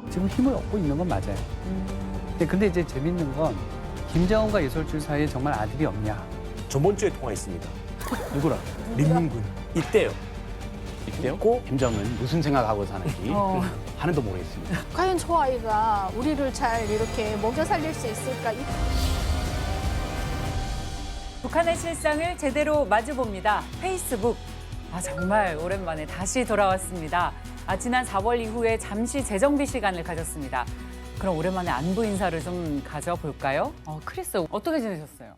지금 힘을 얻고 있는 건 맞아요. 근데 이제 재밌는 건 김정은과 이설주 사이에 정말 아들이 없냐. 저번 주에 통화했습니다. 누구랑? 민문군. 이때요. 이때요? 김정은 무슨 생각하고 사는지 하나도 모르겠습니다. 과연 저 아이가 우리를 잘 이렇게 먹여 살릴 수 있을까? 북한의 실상을 제대로 마주봅니다. 페이스북. 정말 오랜만에 다시 돌아왔습니다. 지난 4월 이후에 잠시 재정비 시간을 가졌습니다. 그럼 오랜만에 안부 인사를 좀 가져볼까요? 크리스, 어떻게 지내셨어요?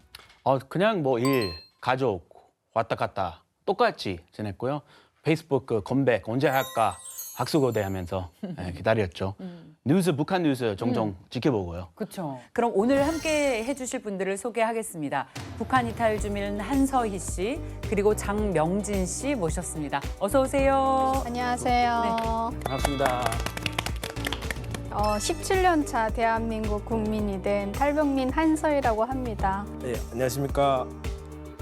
그냥 뭐 일, 가족 왔다 갔다 똑같이 지냈고요. 페이스북 그 컴백 언제 할까 학수고대하면서 기다렸죠. 뉴스, 북한 뉴스 종종 지켜보고요. 그렇죠. 그럼 오늘 함께 해주실 분들을 소개하겠습니다. 북한 이탈 주민 한서희 씨 그리고 장명진 씨 모셨습니다. 어서 오세요. 안녕하세요. 반갑습니다. 17년 차 대한민국 국민이 된 탈북민 한서희라고 합니다. 네, 안녕하십니까.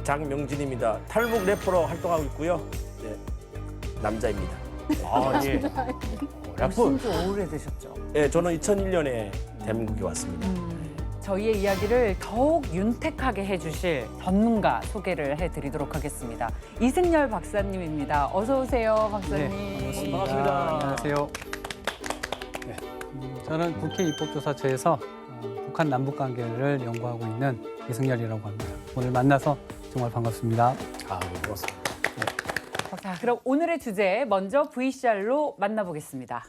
장명진입니다. 탈북 래퍼로 활동하고 있고요. 네, 남자입니다. 예. 래퍼. 오신 지 오래되셨죠? 네, 저는 2001년에 대한민국에 왔습니다. 저희의 이야기를 더욱 윤택하게 해주실 전문가 소개를 해드리도록 하겠습니다. 이승열 박사님입니다. 어서 오세요, 박사님. 네, 반갑습니다. 안녕하세요. 네, 저는 국회 입법조사처에서 북한 남북 관계를 연구하고 있는 이승열이라고 합니다. 오늘 만나서 정말 반갑습니다. 고맙습니다. 자, 그럼 오늘의 주제 먼저 VCR로 만나보겠습니다.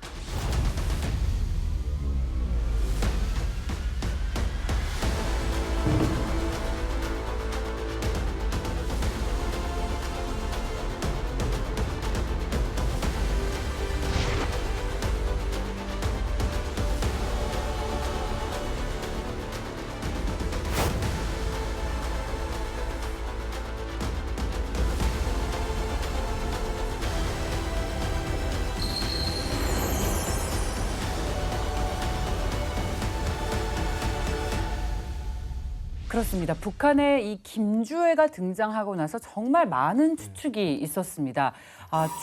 그렇습니다. 북한에 이 김주애가 등장하고 나서 정말 많은 추측이 있었습니다.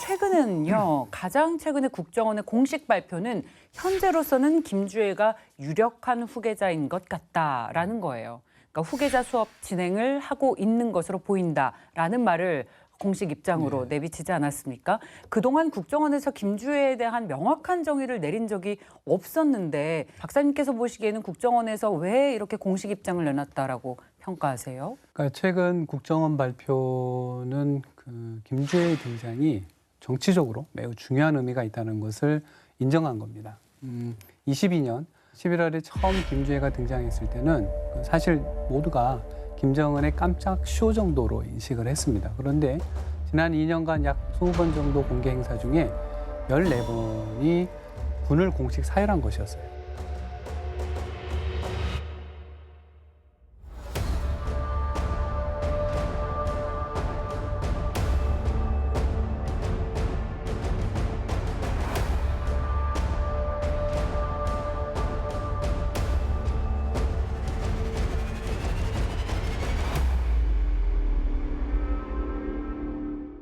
최근에는요, 가장 최근에 국정원의 공식 발표는 현재로서는 김주애가 유력한 후계자인 것 같다라는 거예요. 그러니까 후계자 수업 진행을 하고 있는 것으로 보인다라는 말을 공식 입장으로 내비치지 않았습니까? 그동안 국정원에서 김주애에 대한 명확한 정의를 내린 적이 없었는데 박사님께서 보시기에는 국정원에서 왜 이렇게 공식 입장을 내놨다라고 평가하세요? 그러니까 최근 국정원 발표는 그 김주애의 등장이 정치적으로 매우 중요한 의미가 있다는 것을 인정한 겁니다. 22년 11월에 처음 김주애가 등장했을 때는 사실 모두가 김정은의 깜짝 쇼 정도로 인식을 했습니다. 그런데 지난 2년간 약 20번 정도 공개 행사 중에 14번이 군을 공식 사열한 것이었어요.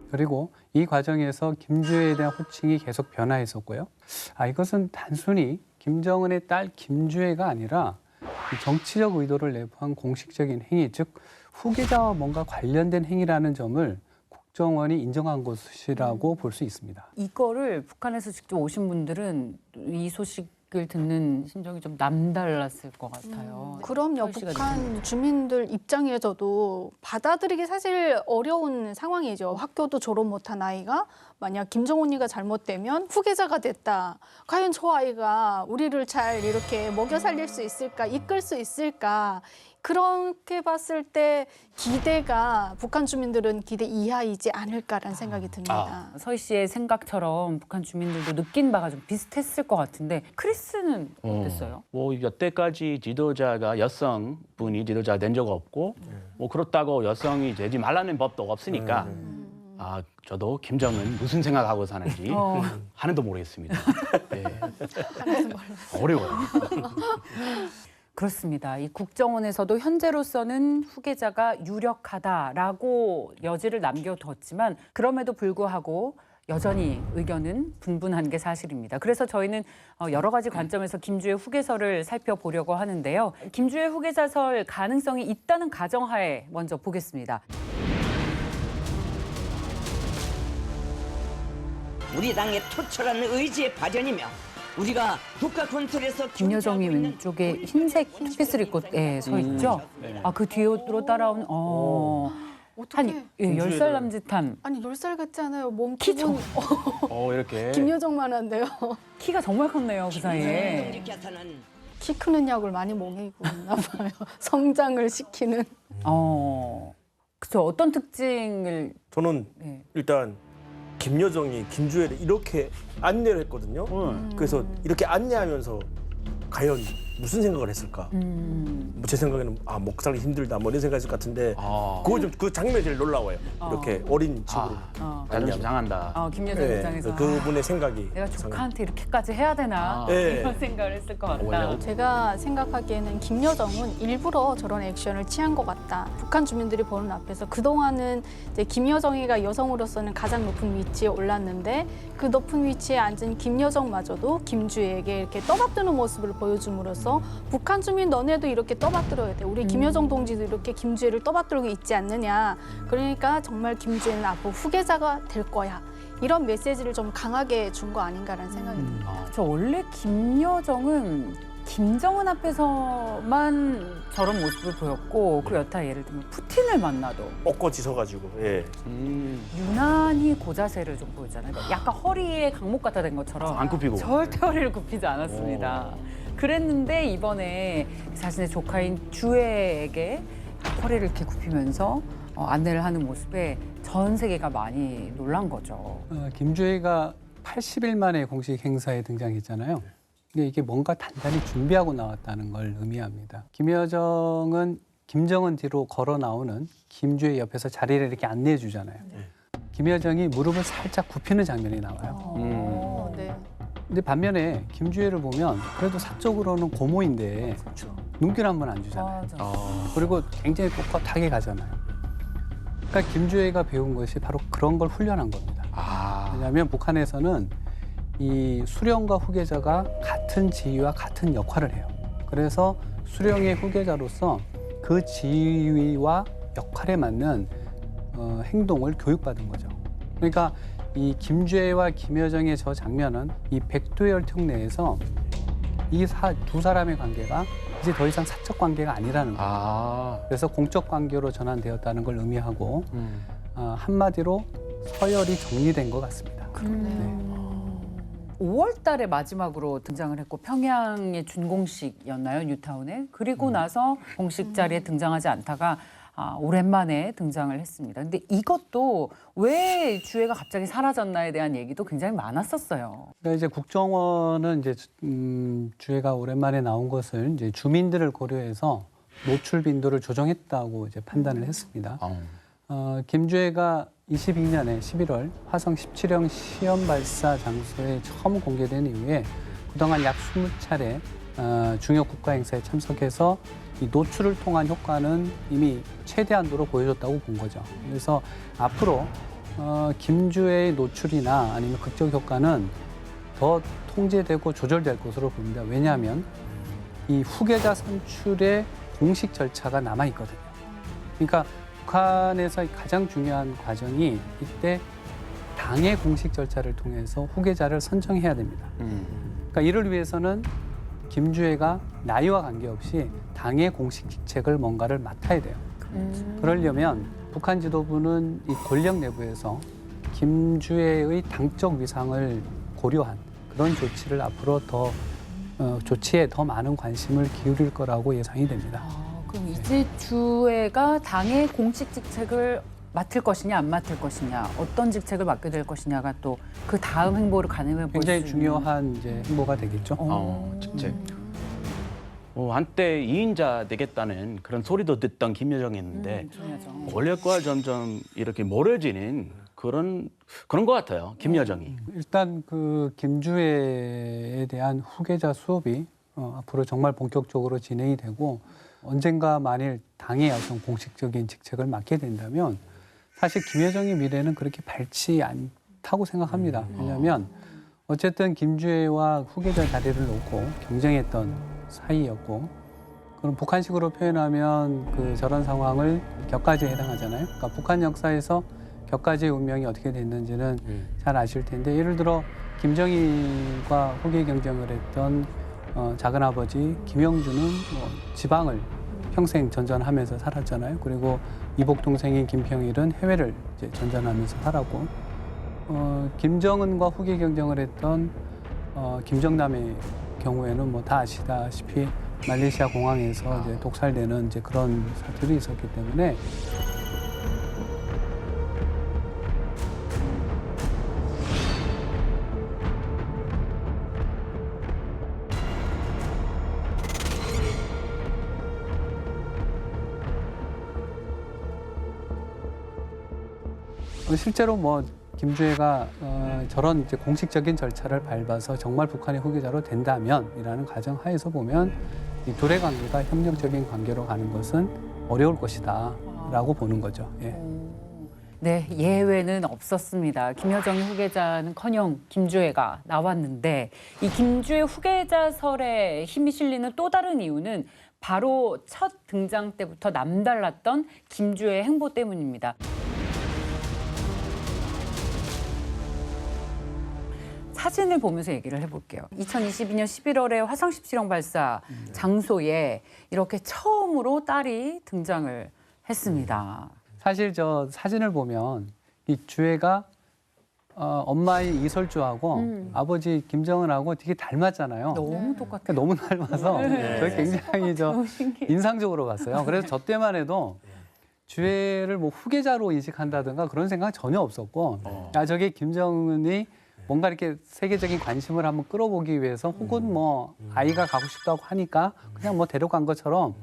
그리고 이 과정에서 김주애에 대한 호칭이 계속 변화했었고요. 이것은 단순히 김정은의 딸 김주애가 아니라 정치적 의도를 내포한 공식적인 행위, 즉 후계자와 뭔가 관련된 행위라는 점을 국정원이 인정한 것이라고 볼 수 있습니다. 이거를 북한에서 직접 오신 분들은 이 소식을 듣는 심정이 좀 남달랐을 것 같아요. 그럼요. 북한 주민들 입장에서도 받아들이기 사실 어려운 상황이죠. 학교도 졸업 못한 아이가 만약 김정은이가 잘못되면 후계자가 됐다. 과연 저 아이가 우리를 잘 이렇게 먹여 살릴 수 있을까, 이끌 수 있을까. 그렇게 봤을 때 기대가 북한 주민들은 기대 이하이지 않을까라는 생각이 듭니다. 서희 씨의 생각처럼 북한 주민들도 느낀 바가 좀 비슷했을 것 같은데 크리스는 어땠어요? 뭐 여태까지 지도자가 여성분이 지도자가 된 적 없고 뭐 그렇다고 여성이 되지 말라는 법도 없으니까 저도 김정은 무슨 생각하고 사는지 하나도 모르겠습니다. 네. 어려워요. 그렇습니다. 이 국정원에서도 현재로서는 후계자가 유력하다라고 여지를 남겨뒀지만 그럼에도 불구하고 여전히 의견은 분분한 게 사실입니다. 그래서 저희는 여러 가지 관점에서 김주의 후계설을 살펴보려고 하는데요. 김주의 후계자설 가능성이 있다는 가정하에 먼저 보겠습니다. 우리 당의 투철한 의지의 발현이며 우리가 국가 건설에서 김여정이 왼쪽에 흰색 투피스를 입고 서 있죠. 아, 그 뒤로 따라온 어떻게? 한 10살 남짓한 아니 10살 같지 않아요? 몸 키 기본 이렇게. 김여정만한데요. 키가 정말 컸네요, 그 사이에. 정직해서는 키 크는 약을 많이 먹이고 있나 봐요. 성장을 시키는. 그쵸. 어떤 특징을 저는 네. 일단 김여정이 김주애를 이렇게 안내를 했거든요. 그래서 이렇게 안내하면서 과연 무슨 생각을 했을까? 뭐 제 생각에는 목 살기 힘들다 뭐 이런 생각했을 것 같은데 그거 좀 그 장면이 제일 놀라워요. 이렇게 어린 친구를 자존심 상한다. 김여정 입장에서 그분의 생각이 내가 조카한테 이렇게까지 해야 되나 네. 이런 생각을 했을 것 같다. 원래 제가 생각하기에는 김여정은 일부러 저런 액션을 취한 것 같다. 북한 주민들이 보는 앞에서 그동안은 이제 김여정이가 여성으로서는 가장 높은 위치에 올랐는데 그 높은 위치에 앉은 김여정마저도 김주애에게 이렇게 떠받드는 모습을 보여줌으로써 북한 주민 너네도 이렇게 떠받들어야 돼. 우리 김여정 동지도 이렇게 김주애를 떠받들고 있지 않느냐. 그러니까 정말 김주애는 앞으로 후계자가 될 거야. 이런 메시지를 좀 강하게 준 거 아닌가라는 생각이 듭니다. 저 원래 김여정은 김정은 앞에서만 저런 모습을 보였고 그 여타 예를 들면 푸틴을 만나도 엎어지 서가지고 유난히 고자세를 좀 보였잖아요. 약간 허리에 강목 갖다 댄 것처럼 안 굽히고. 절대 허리를 굽히지 않았습니다. 그랬는데 이번에 자신의 조카인 주애에게 허리를 이렇게 굽히면서 안내를 하는 모습에 전 세계가 많이 놀란 거죠. 김주애가 80일 만에 공식 행사에 등장했잖아요. 근데 이게 뭔가 단단히 준비하고 나왔다는 걸 의미합니다. 김여정은 김정은 뒤로 걸어 나오는 김주애 옆에서 자리를 이렇게 안내해 주잖아요. 김여정이 무릎을 살짝 굽히는 장면이 나와요. 네. 근데 반면에 김주애를 보면 그래도 사적으로는 고모인데 눈길 한 번 안 주잖아요. 그리고 굉장히 꼿꼿하게 가잖아요. 그러니까 김주애가 배운 것이 바로 그런 걸 훈련한 겁니다. 왜냐하면 북한에서는 이 수령과 후계자가 같은 지위와 같은 역할을 해요. 그래서 수령의 후계자로서 그 지위와 역할에 맞는 행동을 교육받은 거죠. 그러니까 이 김주애와 김여정의 저 장면은 이 백두혈통 내에서 이 두 사람의 관계가 이제 더 이상 사적 관계가 아니라는 거예요. 그래서 공적 관계로 전환되었다는 걸 의미하고 한마디로 서열이 정리된 것 같습니다. 네. 5월 달에 마지막으로 등장을 했고 평양의 준공식이었나요? 뉴타운에. 그리고 나서 공식 자리에 등장하지 않다가 오랜만에 등장을 했습니다. 근데 이것도 왜 주애가 갑자기 사라졌나에 대한 얘기도 굉장히 많았었어요. 그러니까 이제 국정원은 이제 주애가 오랜만에 나온 것을 이제 주민들을 고려해서 노출 빈도를 조정했다고 이제 판단을 했습니다. 김주애가 22년에 11월 화성 17형 시험 발사 장소에 처음 공개된 이후에 그동안 약 20차례 중요 국가 행사에 참석해서 이 노출을 통한 효과는 이미 최대한도로 보여줬다고 본 거죠. 그래서 앞으로 김주애의 노출이나 아니면 극적 효과는 더 통제되고 조절될 것으로 봅니다. 왜냐하면 이 후계자 선출의 공식 절차가 남아 있거든요. 그러니까 북한에서 가장 중요한 과정이 이때 당의 공식 절차를 통해서 후계자를 선정해야 됩니다. 그러니까 이를 위해서는 김주애가 나이와 관계없이 당의 공식 직책을 뭔가를 맡아야 돼요. 그러려면 북한 지도부는 이 권력 내부에서 김주애의 당적 위상을 고려한 그런 조치를 앞으로 조치에 더 많은 관심을 기울일 거라고 예상이 됩니다. 그럼 이제 주애가 당의 공식 직책을 맡을 것이냐 안 맡을 것이냐 어떤 직책을 맡게 될 것이냐가 또 그 다음 행보를 가늠해 볼 수 굉장히 있는 중요한 이제 행보가 되겠죠. 직책. 한때 2인자 되겠다는 그런 소리도 듣던 김여정이었는데 김여정. 권력과 점점 이렇게 멀어지는 그런 것 같아요. 김여정이. 일단 그 김주애에 대한 후계자 수업이 앞으로 정말 본격적으로 진행이 되고 언젠가 만일 당의 어떤 공식적인 직책을 맡게 된다면 사실 김여정의 미래는 그렇게 밝지 좋다고 생각합니다. 왜냐하면 어쨌든 김주애와 후계자 자리를 놓고 경쟁했던 사이였고, 그럼 북한식으로 표현하면 그 저런 상황을 격가지에 해당하잖아요. 그러니까 북한 역사에서 격가지의 운명이 어떻게 됐는지는 잘 아실 텐데, 예를 들어 김정일과 후계 경쟁을 했던 작은아버지 김영준은 뭐 지방을 평생 전전하면서 살았잖아요. 그리고 이복 동생인 김평일은 해외를 이제 전전하면서 살았고, 김정은과 후계 경쟁을 했던 김정남의 경우에는 뭐 다 아시다시피 말레이시아 공항에서 이제 독살되는 이제 그런 사태도 있었기 때문에 실제로 뭐 김주애가 저런 이제 공식적인 절차를 밟아서 정말 북한의 후계자로 된다면이라는 가정하에서 보면 이 둘의 관계가 협력적인 관계로 가는 것은 어려울 것이다라고 보는 거죠. 예. 네, 예외는 없었습니다. 김여정의 후계자는커녕 김주애가 나왔는데, 이 김주애 후계자설에 힘이 실리는 또 다른 이유는 바로 첫 등장 때부터 남달랐던 김주애의 행보 때문입니다. 사진을 보면서 얘기를 해볼게요. 2022년 11월에 화성 17형 발사 장소에 이렇게 처음으로 딸이 등장을 했습니다. 사실 저 사진을 보면 이 주애가 엄마의 이설주하고 아버지 김정은하고 되게 닮았잖아요. 너무 똑같아요. 그러니까 너무 닮아서 저희 굉장히 너무 신기해요. 인상적으로 봤어요. 그래서 저 때만 해도 주애를 뭐 후계자로 인식한다든가 그런 생각 전혀 없었고, 야, 저게 김정은이 뭔가 이렇게 세계적인 관심을 한번 끌어보기 위해서 혹은 뭐 아이가 가고 싶다고 하니까 그냥 뭐 데려간 것처럼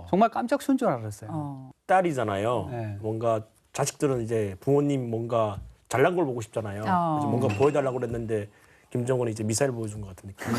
정말 깜짝 순 줄 알았어요. 딸이잖아요. 네. 뭔가 자식들은 이제 부모님 뭔가 잘난 걸 보고 싶잖아요. 그래서 뭔가 보여달라고 그랬는데 김정은이 이제 미사일 보여준 것 같은 느낌.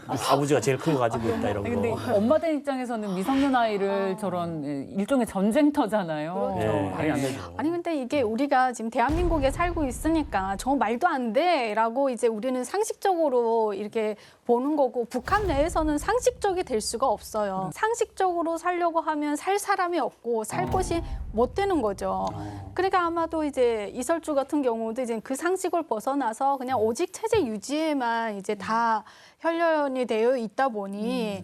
아버지가 제일 큰 거 가지고 있다 이런 근데 거. 엄마들 입장에서는 미성년 아이를 저런 일종의 전쟁터잖아요. 네. 말이 안 되죠. 아니 근데 이게 우리가 지금 대한민국에 살고 있으니까 저 말도 안 돼라고 이제 우리는 상식적으로 이렇게 보는 거고, 북한 내에서는 상식적이 될 수가 없어요. 상식적으로 살려고 하면 살 사람이 없고 살 것이 못 되는 거죠. 그러니까 아마도 이제 이설주 같은 경우도 이제 그 상식을 벗어나서 그냥 오직 체제 유지에만 이제 다 혈련이 되어 있다 보니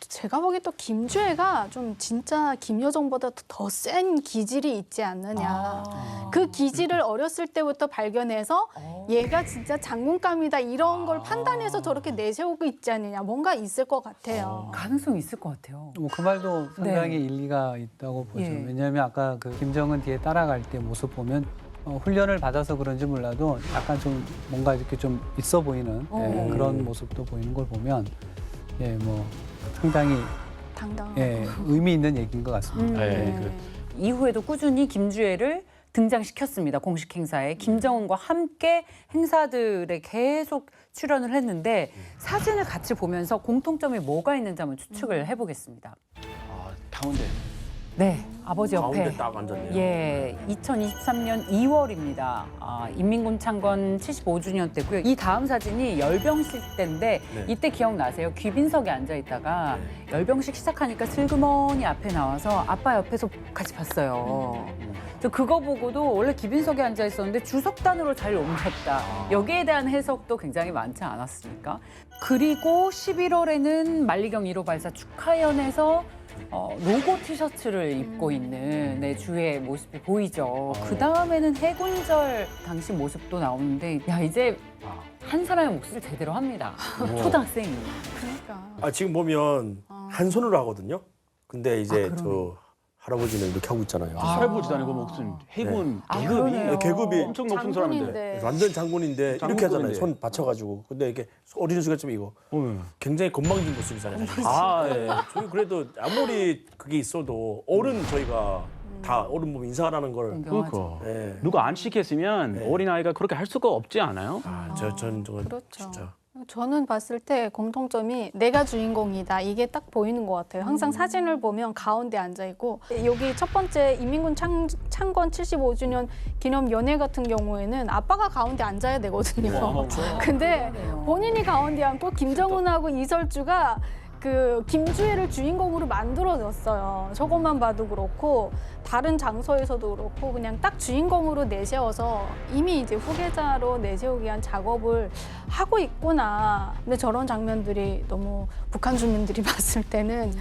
제가 보기에 또 김주애가 좀 진짜 김여정보다 더 센 기질이 있지 않느냐. 그 기질을 어렸을 때부터 발견해서 얘가 진짜 장군감이다 이런 걸 판단해서 저렇게 내세우고 있지 않느냐. 뭔가 있을 것 같아요. 가능성 있을 것 같아요. 뭐 그 말도 상당히 일리가 있다고 보죠. 예. 왜냐하면 아까 그 김정은 뒤에 따라갈 때 모습 보면 훈련을 받아서 그런지 몰라도 약간 좀 뭔가 이렇게 좀 있어 보이는 그런 모습도 보이는 걸 보면 뭐 상당히 당당하고. 의미 있는 얘기인 것 같습니다. 네, 이후에도 꾸준히 김주애를 등장시켰습니다. 공식 행사에. 김정은과 함께 행사들에 계속 출연을 했는데, 사진을 같이 보면서 공통점이 뭐가 있는지 한번 추측을 해보겠습니다. 가운데. 네, 아버지 옆에. 가운데 딱 앉았네요. 예, 2023년 2월입니다. 인민군 창건 75주년 때고요. 이 다음 사진이 열병식 때인데 이때 기억나세요? 귀빈석에 앉아 있다가 열병식 시작하니까 슬그머니 앞에 나와서 아빠 옆에서 같이 봤어요. 저 그거 보고도 원래 귀빈석에 앉아 있었는데 주석단으로 잘 옮겼다. 여기에 대한 해석도 굉장히 많지 않았습니까? 그리고 11월에는 만리경 1호 발사 축하연에서 로고 티셔츠를 입고 있는 주의 모습이 보이죠. 그 다음에는 해군절 당시 모습도 나오는데, 야, 이제 한 사람의 몫을 제대로 합니다. 초등학생이. 그러니까. 지금 보면 한 손으로 하거든요. 근데 이제 저 할아버지는 이렇게 하고 있잖아요. 할아버지도 아니고 무슨 해군 아, 계급이 그러네요. 계급이 엄청 높은 사람인데. 장군인데. 완전 장군인데 이렇게 하잖아요. 장군급인데. 손 받쳐가지고. 근데 이렇게 어린이집가 좀 이거 굉장히 건방진 모습이잖아요. 저희 그래도 아무리 그게 있어도 어른 저희가 다 어른 보면 인사하라는 걸. 그러니까 예. 누가 안 시켰으면 어린아이가 그렇게 할 수가 없지 않아요? 전 저거 그렇죠. 진짜. 저는 봤을 때 공통점이 내가 주인공이다 이게 딱 보이는 것 같아요. 항상 사진을 보면 가운데 앉아 있고 여기 첫 번째 인민군 창건 75주년 기념 연회 같은 경우에는 아빠가 가운데 앉아야 되거든요. 근데 본인이 가운데 앉고 김정은하고 이설주가 그 김주애를 주인공으로 만들어졌어요. 저것만 봐도 그렇고 다른 장소에서도 그렇고 그냥 딱 주인공으로 내세워서 이미 이제 후계자로 내세우기 위한 작업을 하고 있구나. 근데 저런 장면들이 너무 북한 주민들이 봤을 때는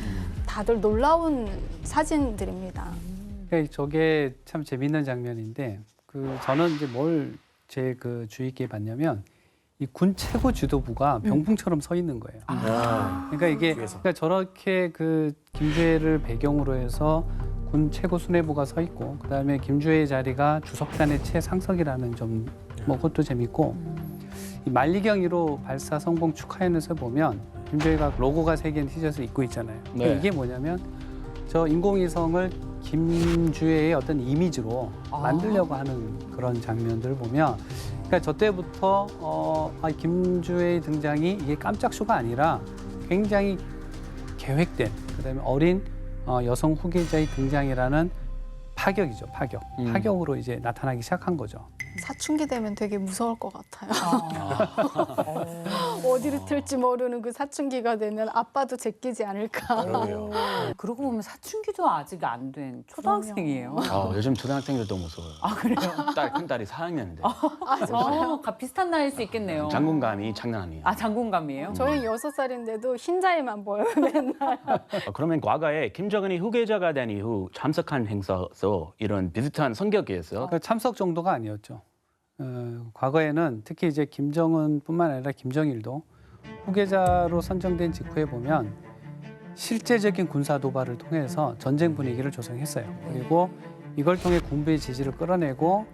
다들 놀라운 사진들입니다. 그러니까 저게 참 재밌는 장면인데 저는 이제 뭘 제일 주의 있게 봤냐면 이 군 최고 지도부가 병풍처럼 서 있는 거예요. 그러니까 이게 그러니까 저렇게 김주애를 배경으로 해서 군 최고 수뇌부가 서 있고 그다음에 김주애의 자리가 주석단의 최상석이라는 점 뭐 그것도 재밌고 이 만리경 1호 발사 성공 축하연에서 보면 김주애가 로고가 새긴 티셔츠 입고 있잖아요. 네. 이게 뭐냐면 저 인공위성을 김주애의 어떤 이미지로 만들려고 하는 그런 장면들을 보면 그러니까 저 때부터 김주애의 등장이 이게 깜짝 쇼가 아니라 굉장히 계획된 그다음에 어린 여성 후계자의 등장이라는 파격이죠, 파격. 파격으로 이제 나타나기 시작한 거죠. 사춘기 되면 되게 무서울 것 같아요. 어디를 틀지 모르는 그 사춘기가 되면 아빠도 제끼지 않을까. 그러고 보면 사춘기도 아직 안 된 초등학생이에요. 요즘 초등학생들도 무서워요. 그래요? 큰 딸이 4학년인데 비슷한 나이일 수 있겠네요. 장군감이 장난 아니에요. 장군감이에요? 저희 6살인데도 흰자에만 보여요, 맨날. 그러면 과거에 김정은이 후계자가 된 이후 참석한 행사에서 이런 비슷한 성격이었어요. 그러니까 참석 정도가 아니었죠. 과거에는 특히 이제 김정은뿐만 아니라 김정일도 후계자로 선정된 직후에 보면 실제적인 군사 도발을 통해서 전쟁 분위기를 조성했어요. 그리고 이걸 통해 군부의 지지를 끌어내고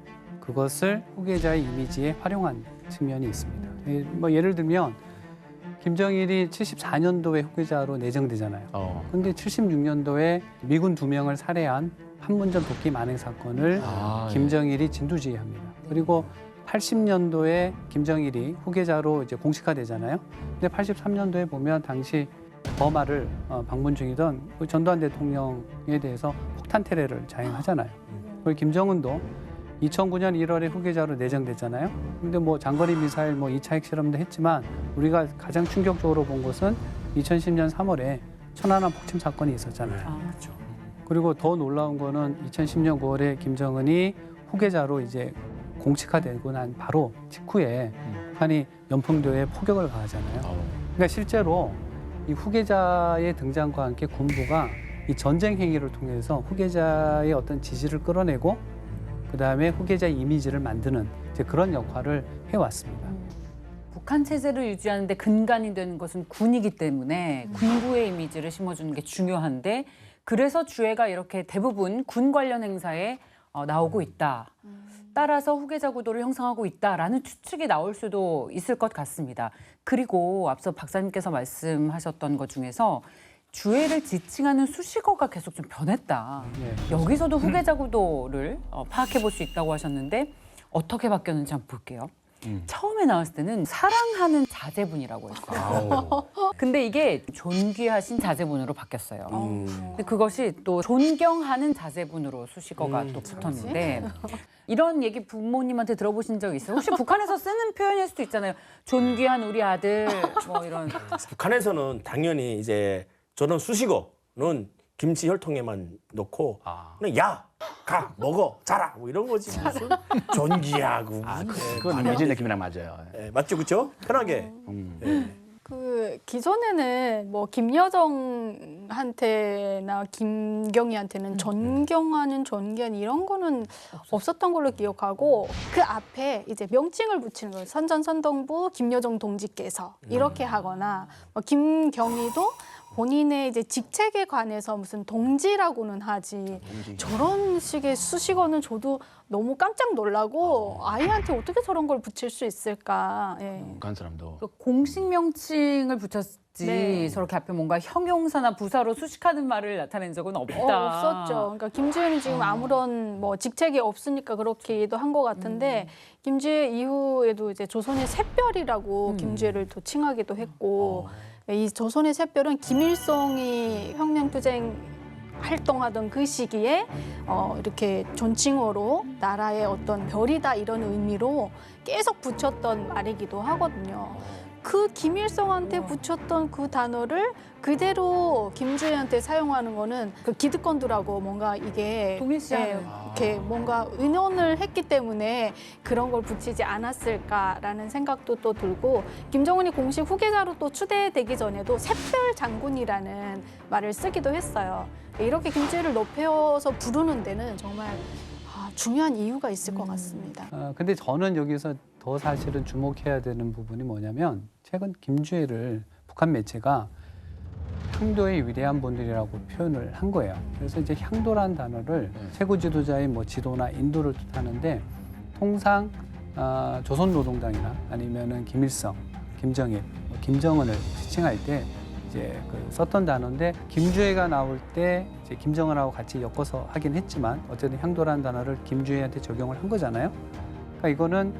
그것을 후계자의 이미지에 활용한 측면이 있습니다. 뭐 예를 들면 김정일이 74년도에 후계자로 내정되잖아요. 그런데 76년도에 미군 2명을 살해한 판문점 도끼 만행 사건을 김정일이 진두지휘합니다. 그리고 80년도에 김정일이 후계자로 이제 공식화되잖아요. 근데 83년도에 보면 당시 버마를 방문 중이던 전두환 대통령에 대해서 폭탄 테러를 자행하잖아요. 그리고 김정은도 2009년 1월에 후계자로 내정됐잖아요. 근데 뭐 장거리 미사일 2차 핵실험도 했지만 우리가 가장 충격적으로 본 것은 2010년 3월에 천안함 폭침 사건이 있었잖아요. 그렇죠. 그리고 더 놀라운 거는 2010년 9월에 김정은이 후계자로 이제 공식화되고 난 바로 직후에 북한이 연평도에 포격을 가하잖아요. 그러니까 실제로 이 후계자의 등장과 함께 군부가 이 전쟁 행위를 통해서 후계자의 어떤 지지를 끌어내고 그다음에 후계자의 이미지를 만드는 이제 그런 역할을 해왔습니다. 북한 체제를 유지하는 데 근간이 되는 것은 군이기 때문에 군부의 이미지를 심어주는 게 중요한데 그래서 주애가 이렇게 대부분 군 관련 행사에 나오고 있다. 따라서 후계자 구도를 형성하고 있다라는 추측이 나올 수도 있을 것 같습니다. 그리고 앞서 박사님께서 말씀하셨던 것 중에서 주애를 지칭하는 수식어가 계속 좀 변했다. 네. 여기서도 후계자 구도를 파악해 볼 수 있다고 하셨는데 어떻게 바뀌었는지 한번 볼게요. 처음에 나왔을 때는 사랑하는 자제분이라고 했어요. 근데 이게 존귀하신 자제분으로 바뀌었어요. 근데 그것이 또 존경하는 자제분으로 수식어가 또 붙었는데 이런 얘기 부모님한테 들어보신 적 있어요? 혹시 북한에서 쓰는 표현일 수도 있잖아요. 존귀한 우리 아들 뭐 이런. 북한에서는 당연히 이제 저런 수식어는 김치 혈통에만 넣고 그냥 야, 가, 먹어, 자라 뭐 이런 거지 무슨 존귀하고 그건 이미지 느낌이랑 맞아요. 맞죠, 그렇죠? 편하게. 그 기존에는 뭐 김여정한테나 김경희한테는 존경하는 존귀한 이런 거는 없었던 걸로 기억하고 그 앞에 이제 명칭을 붙이는 거예요. 선전선동부 김여정 동지께서 이렇게 하거나 뭐 김경희도 본인의 이제 직책에 관해서 무슨 동지라고는 하지 저런 식의 수식어는 저도 너무 깜짝 놀라고 아이한테 어떻게 저런 걸 붙일 수 있을까. 예. 그런 사람도. 그 공식 명칭을 붙였지 네. 저렇게 앞에 뭔가 형용사나 부사로 수식하는 말을 나타낸 적은 없다. 없었죠. 그러니까 김주혜는 지금 아무런 뭐 직책이 없으니까 그렇게도 한 것 같은데 김주혜 이후에도 이제 조선의 샛별이라고 김주혜를 또 칭하기도 했고 이 조선의 샛별은 김일성이 혁명투쟁 활동하던 그 시기에 이렇게 존칭어로 나라의 어떤 별이다 이런 의미로 계속 붙였던 말이기도 하거든요. 그 김일성한테 붙였던 그 단어를 그대로 김주혜한테 사용하는 거는 그 기득권들하고 뭔가 이게 동일시하는. 이렇게 뭔가 의논을 했기 때문에 그런 걸 붙이지 않았을까라는 생각도 또 들고 김정은이 공식 후계자로 또 추대되기 전에도 샛별 장군이라는 말을 쓰기도 했어요. 이렇게 김주혜를 높여서 부르는 데는 정말 중요한 이유가 있을 것 같습니다. 근데 저는 여기서 더 사실은 주목해야 되는 부분이 뭐냐면 최근 김주혜를 북한 매체가 향도의 위대한 분들이라고 표현을 한 거예요. 그래서 이제 향도란 단어를 최고 지도자의 뭐 지도나 인도를 뜻하는데 통상 조선 노동당이나 아니면은 김일성, 김정일, 김정은을 지칭할 때 이제 썼던 단어인데 김주혜가 나올 때 이제 김정은하고 같이 엮어서 하긴 했지만 어쨌든 향도란 단어를 김주혜한테 적용을 한 거잖아요. 그러니까 이거는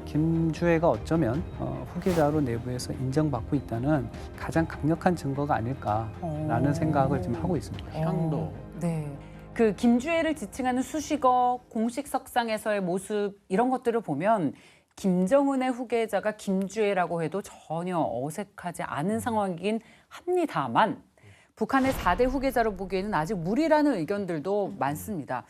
김주혜가 어쩌면 후계자로 내부에서 인정받고 있다는 가장 강력한 증거가 아닐까라는 생각을 지금 하고 있습니다. 향도. 네. 그 김주혜를 지칭하는 수식어, 공식 석상에서의 모습 이런 것들을 보면 김정은의 후계자가 김주혜라고 해도 전혀 어색하지 않은 상황이긴 합니다만 북한의 4대 후계자로 보기에는 아직 무리라는 의견들도 많습니다.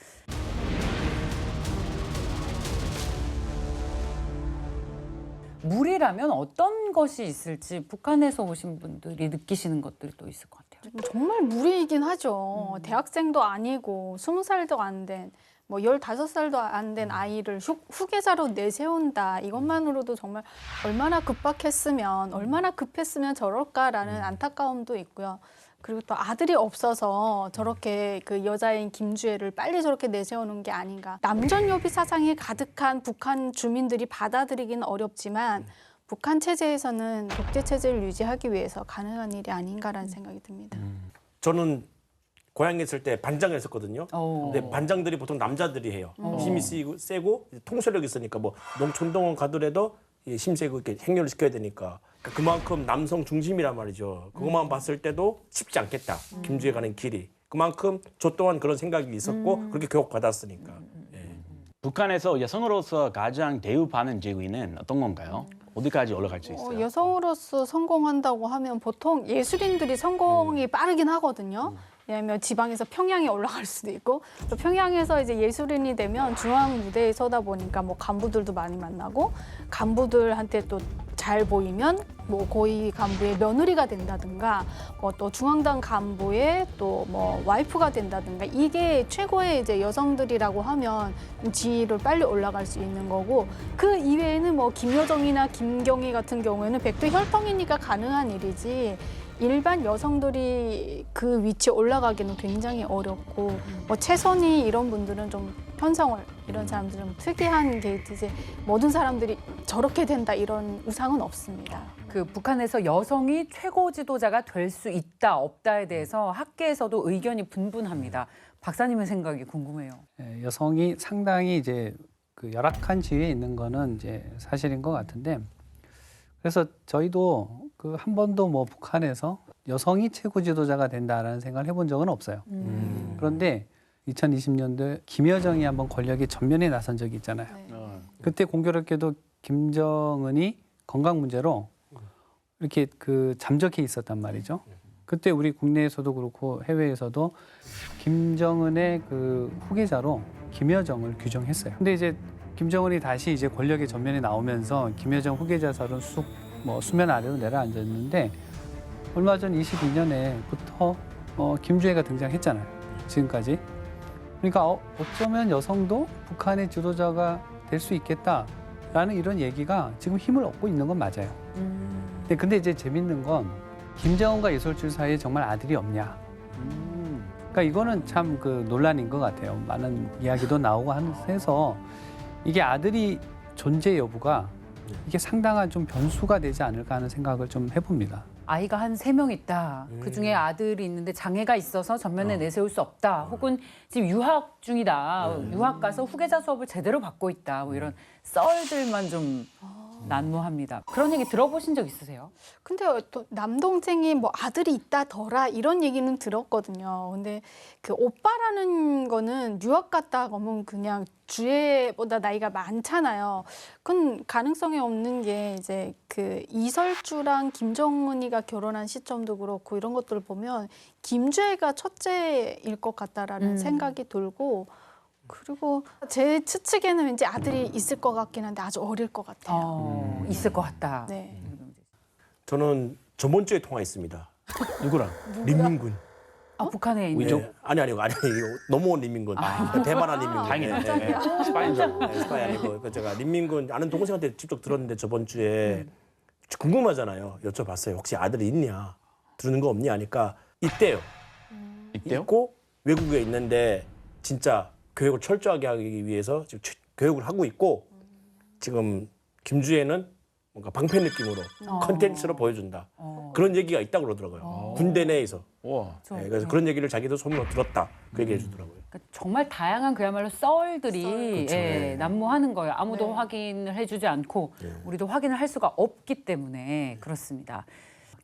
무리라면 어떤 것이 있을지 북한에서 오신 분들이 느끼시는 것들이 또 있을 것 같아요. 정말 무리이긴 하죠. 대학생도 아니고 20살도 안 된, 뭐 15살도 안 된 아이를 후계자로 내세운다. 이것만으로도 정말 얼마나 급박했으면, 얼마나 급했으면 저럴까라는 안타까움도 있고요. 그리고 또 아들이 없어서 저렇게 그 여자인 김주혜를 빨리 저렇게 내세우는 게 아닌가. 남전여비 사상이 가득한 북한 주민들이 받아들이기는 어렵지만 북한 체제에서는 독재 체제를 유지하기 위해서 가능한 일이 아닌가라는 생각이 듭니다. 저는 고향에 있을 때 반장을 했었거든요. 오. 근데 반장들이 보통 남자들이 해요. 힘이 세고 통솔력이 있으니까 뭐 농촌동원 가더라도 힘 세고 이렇게 행렬을 시켜야 되니까 그만큼 남성 중심이란 말이죠. 그것만 봤을 때도 쉽지 않겠다. 김주혜 가는 길이. 그만큼 저 또한 그런 생각이 있었고 그렇게 교육받았으니까. 예. 북한에서 여성으로서 가장 대우받는 직위는 어떤 건가요? 어디까지 올라갈 수 있어요? 여성으로서 성공한다고 하면 보통 예술인들이 성공이 빠르긴 하거든요. 왜냐하면 지방에서 평양에 올라갈 수도 있고 또 평양에서 이제 예술인이 되면 중앙 무대에 서다 보니까 뭐 간부들도 많이 만나고 간부들한테 또 잘 보이면 뭐 고위 간부의 며느리가 된다든가 뭐 또 중앙당 간부의 또 뭐 와이프가 된다든가 이게 최고의 이제 여성들이라고 하면 지위를 빨리 올라갈 수 있는 거고 그 이외에는 뭐 김여정이나 김경희 같은 경우에는 백두 혈통이니까 가능한 일이지 일반 여성들이 그 위치에 올라가기는 굉장히 어렵고 뭐 최선희 이런 분들은 좀 현성월 이런 사람들은 좀 특이한 게이트지 모든 사람들이 저렇게 된다 이런 우상은 없습니다. 그 북한에서 여성이 최고 지도자가 될 수 있다 없다에 대해서 학계에서도 의견이 분분합니다. 박사님의 생각이 궁금해요. 여성이 상당히 이제 그 열악한 지위에 있는 거는 이제 사실인 것 같은데 그래서 저희도 그 한 번도 뭐 북한에서 여성이 최고 지도자가 된다라는 생각을 해본 적은 없어요. 그런데 2020년도에 김여정이 한번 권력의 전면에 나선 적이 있잖아요. 그때 공교롭게도 김정은이 건강 문제로 이렇게 그 잠적해 있었단 말이죠. 그때 우리 국내에서도 그렇고 해외에서도 김정은의 그 후계자로 김여정을 규정했어요. 근데 이제 김정은이 다시 이제 권력의 전면에 나오면서 김여정 후계자설은 수면 아래로 내려앉았는데 얼마 전 22년에부터 김주혜가 등장했잖아요. 지금까지. 그러니까 어쩌면 여성도 북한의 지도자가 될 수 있겠다라는 이런 얘기가 지금 힘을 얻고 있는 건 맞아요. 근데 이제 재밌는 건 김정은과 이솔주 사이에 정말 아들이 없냐. 그러니까 이거는 참 그 논란인 것 같아요. 많은 이야기도 나오고 해서 이게 아들이 존재 여부가 이게 상당한 좀 변수가 되지 않을까 하는 생각을 좀 해봅니다. 아이가 한 3명 있다. 그중에 아들이 있는데 장애가 있어서 전면에 내세울 수 없다. 혹은 지금 유학 중이다. 유학 가서 후계자 수업을 제대로 받고 있다. 뭐 이런 썰들만 좀 난무합니다. 그런 얘기 들어보신 적 있으세요? 근데 또 남동생이 뭐 아들이 있다더라 이런 얘기는 들었거든요. 근데 그 오빠라는 거는 유학 갔다 오면 그냥 주애보다 나이가 많잖아요. 그건 가능성이 없는 게 이제 그 이설주랑 김정은이가 결혼한 시점도 그렇고 이런 것들을 보면 김주애가 첫째일 것 같다라는 생각이 들고 그리고 제 추측에는 왠지 아들이 있을 것 같긴 한데 아주 어릴 것 같아요. 있을 것 같다. 네. 저는 저번 주에 통화했습니다. 누구랑? 린민군. 아, 북한에 있는. 위조? 네. 아니 넘어온 린민군. 대만한 린민군. 다행이네. 네. 스파인 줄 알고. 네, 스파이 아니고 그 제가 린민군 아는 동생한테 직접 들었는데 저번 주에 궁금하잖아요. 여쭤봤어요. 혹시 아들이 있냐? 들은 거 없냐? 하니까 있대요. 있대요? 있고 외국에 있는데 진짜 교육을 철저하게 하기 위해서 지금 교육을 하고 있고 지금 김주애는 뭔가 방패 느낌으로 컨텐츠로 보여준다. 그런 얘기가 있다고 그러더라고요. 군대 내에서. 우와. 네, 그래서 그런 얘기를 자기도 소문으로 들었다. 그 얘기해 주더라고요. 그러니까 정말 다양한 그야말로 썰들이 예, 난무하는 거예요. 아무도 확인을 해주지 않고 우리도 확인을 할 수가 없기 때문에 그렇습니다.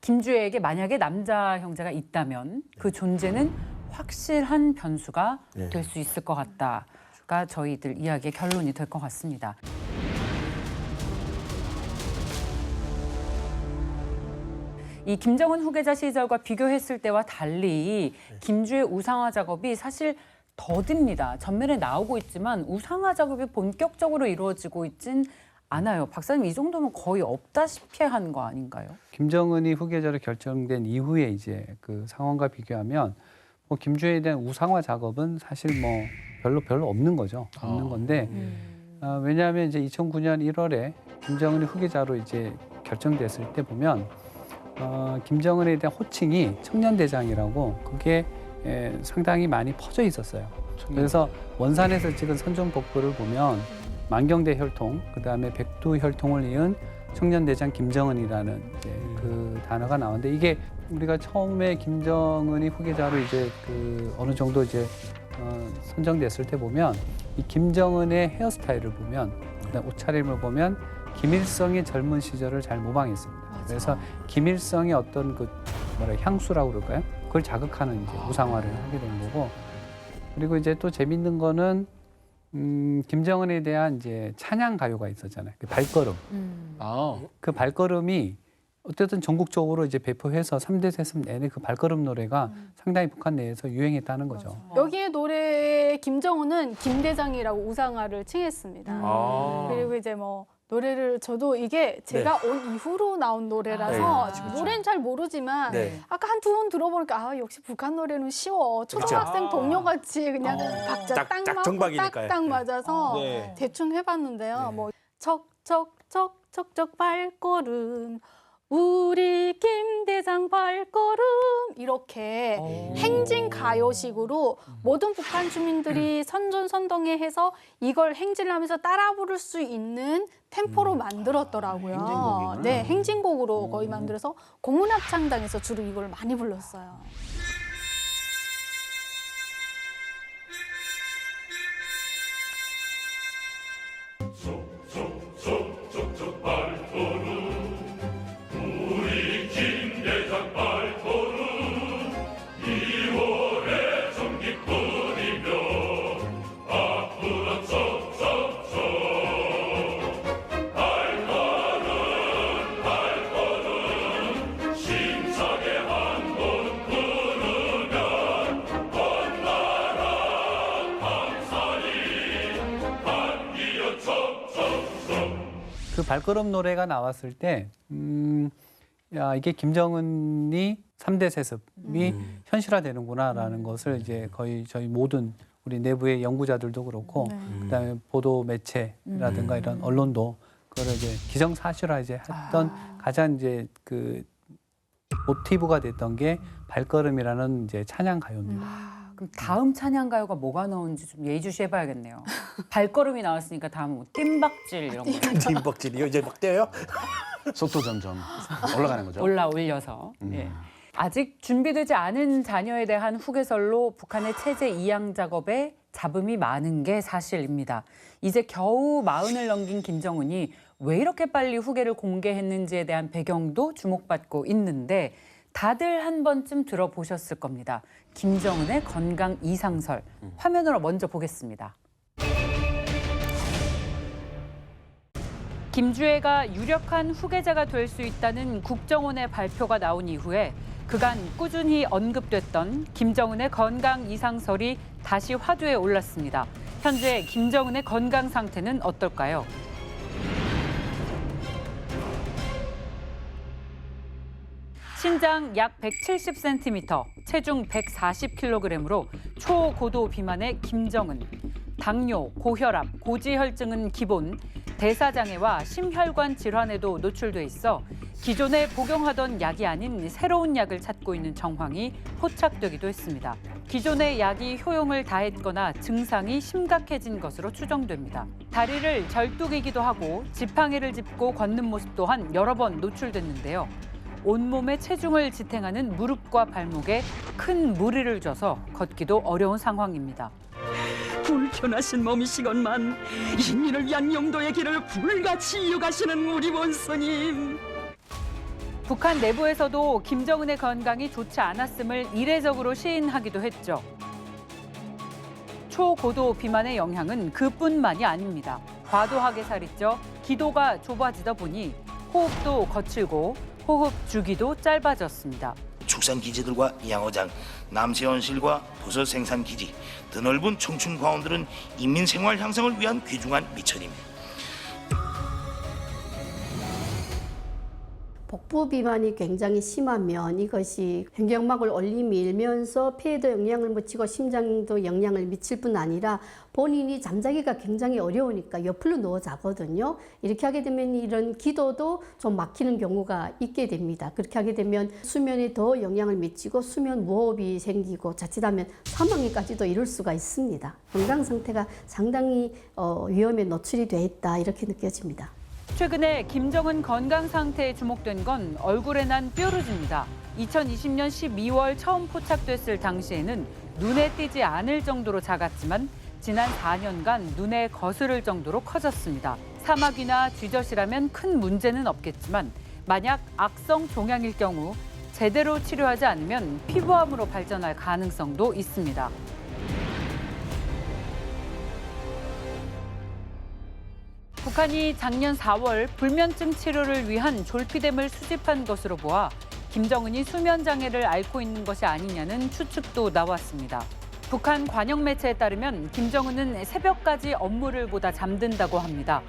김주애에게 만약에 남자 형제가 있다면 그 존재는 확실한 변수가 될 수 있을 것 같다가 저희들 이야기의 결론이 될 것 같습니다. 이 김정은 후계자 시절과 비교했을 때와 달리 김주애 우상화 작업이 사실 더딥니다. 전면에 나오고 있지만 우상화 작업이 본격적으로 이루어지고 있진 않아요. 박사님 이 정도면 거의 없다시피 한 거 아닌가요? 김정은이 후계자로 결정된 이후에 이제 그 상황과 비교하면 뭐 김주애에 대한 우상화 작업은 사실 뭐 별로 없는 거죠. 없는 건데 왜냐하면 이제 2009년 1월에 김정은이 후계자로 이제 결정됐을 때 보면 김정은에 대한 호칭이 청년대장이라고 그게 상당히 많이 퍼져 있었어요. 그래서 원산에서 찍은 선전복부를 보면 만경대 혈통, 그다음에 백두 혈통을 이은 청년대장 김정은이라는 이제 그 단어가 나오는데 이게 우리가 처음에 김정은이 후계자로 이제 그 어느 정도 이제 선정됐을 때 보면 이 김정은의 헤어스타일을 보면 그다음 옷차림을 보면 김일성의 젊은 시절을 잘 모방했습니다. 그래서 김일성의 어떤 그 향수라고 그럴까요? 그걸 자극하는 이제 우상화를 하게 된 거고 그리고 이제 또 재밌는 거는 김정은에 대한 이제 찬양 가요가 있었잖아요. 그 발걸음. 그 발걸음이 어쨌든 전국적으로 이제 배포해서 3대 세습 내내 그 발걸음 노래가 상당히 북한 내에서 유행했다는 거죠. 여기에 노래 김정은은 김대장이라고 우상화를 칭했습니다. 그리고 이제 뭐 노래를 저도 이게 제가 온 이후로 나온 노래라서 노래는 잘 모르지만 아까 한 두 번 들어보니까 역시 북한 노래는 쉬워. 초등학생 동요같이 그냥 박자 딱 맞고 정박이니까요. 딱딱 맞아서 대충 해봤는데요. 뭐 척척척척척 발걸음 우리 김대장 발걸음 이렇게 행진 가요식으로 모든 북한 주민들이 선전선동회 해서 이걸 행진하면서 따라 부를 수 있는 템포로 만들었더라고요. 행진곡이구나. 네, 행진곡으로 거의 만들어서 공문합창단에서 주로 이걸 많이 불렀어요. 그 발걸음 노래가 나왔을 때, 야, 이게 김정은이 3대 세습이 현실화되는구나라는 것을 이제 거의 저희 모든 우리 내부의 연구자들도 그렇고, 그다음에 보도 매체라든가 이런 언론도 그거를 이제 기정사실화 이제 했던 가장 이제 그 모티브가 됐던 게 발걸음이라는 이제 찬양 가요입니다. 그럼 다음 찬양가요가 뭐가 나오는지 좀 예의주시해봐야겠네요. 발걸음이 나왔으니까 다음은 뭐 뜀박질 이런 거 뒷박질이요. 이제 막 떼요. 속도 점점 올라가는 거죠. 올려서. 예. 아직 준비되지 않은 자녀에 대한 후계설로 북한의 체제 이양 작업에 잡음이 많은 게 사실입니다. 이제 겨우 40을 넘긴 김정은이 왜 이렇게 빨리 후계를 공개했는지에 대한 배경도 주목받고 있는데 다들 한 번쯤 들어보셨을 겁니다. 김정은의 건강 이상설. 화면으로 먼저 보겠습니다. 김주애가 유력한 후계자가 될 수 있다는 국정원의 발표가 나온 이후에 그간 꾸준히 언급됐던 김정은의 건강 이상설이 다시 화두에 올랐습니다. 현재 김정은의 건강 상태는 어떨까요? 신장 약 170cm, 체중 140kg으로 초고도 비만의 김정은. 당뇨, 고혈압, 고지혈증은 기본, 대사장애와 심혈관 질환에도 노출돼 있어 기존에 복용하던 약이 아닌 새로운 약을 찾고 있는 정황이 포착되기도 했습니다. 기존의 약이 효용을 다했거나 증상이 심각해진 것으로 추정됩니다. 다리를 절뚝이기도 하고 지팡이를 짚고 걷는 모습 또한 여러 번 노출됐는데요. 온몸에 체중을 지탱하는 무릎과 발목에 큰 무리를 줘서 걷기도 어려운 상황입니다. 불편하신 몸이시건만 인민을 위한 용도의 길을 불같이 이어가시는 우리 원수님. 북한 내부에서도 김정은의 건강이 좋지 않았음을 이례적으로 시인하기도 했죠. 초고도 비만의 영향은 그뿐만이 아닙니다. 과도하게 살이 쪄 기도가 좁아지다 보니 호흡도 거칠고 호흡 주기도 짧아졌습니다. 축산기지들과 양어장, 남세원실과 도서 생산기지, 드넓은 청춘과원들은 인민생활 향상을 위한 귀중한 미천입니다. 복부 비만이 굉장히 심하면 이것이 횡격막을 올리밀면서 폐에도 영향을 미치고 심장도 영향을 미칠 뿐 아니라 본인이 잠자기가 굉장히 어려우니까 옆으로 누워 자거든요. 이렇게 하게 되면 이런 기도도 좀 막히는 경우가 있게 됩니다. 그렇게 하게 되면 수면에 더 영향을 미치고 수면 무호흡이 생기고 자칫하면 사망에까지도 이를 수가 있습니다. 건강 상태가 상당히 위험에 노출이 돼 있다 이렇게 느껴집니다. 최근에 김정은 건강 상태에 주목된 건 얼굴에 난 뾰루지입니다. 2020년 12월 처음 포착됐을 당시에는 눈에 띄지 않을 정도로 작았지만 지난 4년간 눈에 거스를 정도로 커졌습니다. 사마귀나 쥐젖이라면 큰 문제는 없겠지만 만약 악성 종양일 경우 제대로 치료하지 않으면 피부암으로 발전할 가능성도 있습니다. 북한이 작년 4월 불면증 치료를 위한 졸피뎀을 수집한 것으로 보아 김정은이 수면 장애를 앓고 있는 것이 아니냐는 추측도 나왔습니다. 북한 관영 매체에 따르면 김정은은 새벽까지 업무를 보다 잠든다고 합니다.